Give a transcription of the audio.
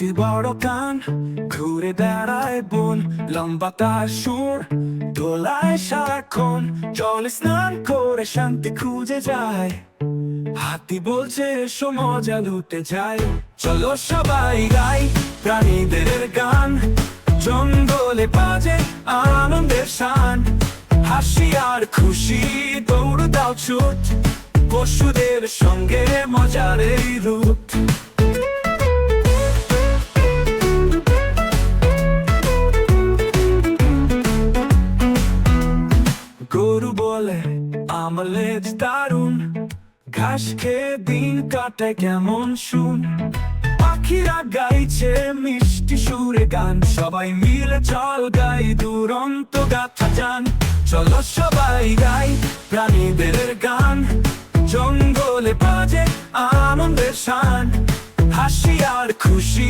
হাতির বড় কান, ঘুরে দাঁড়ায় বন, লম্বা তার সুর দোলায় সারাক্ষণ। জলে স্নান করে শান্তি খুঁজে যায়, হাতি বলছে এসো মজা লুটে যায়। চলো সবাই গাই প্রাণীদের গান, জঙ্গলে বাজে আনন্দের শান। হাসি আর খুশি দৌড় দাও ছুট, পশুদের সঙ্গে মজার এই রূপ। গরু বলে আমার লেজ দারুণ, ঘাস খেয়ে দিন কাটায় কেমন শুন। পাখিরা গাইছে মিষ্টি সুরে গান, সবাই মিলে চল গাই দুরন্ত গাথা যান। চলো সবাই গাই প্রাণীদের গান, জঙ্গলে বাজে আনন্দের শান। হাসি আর খুশি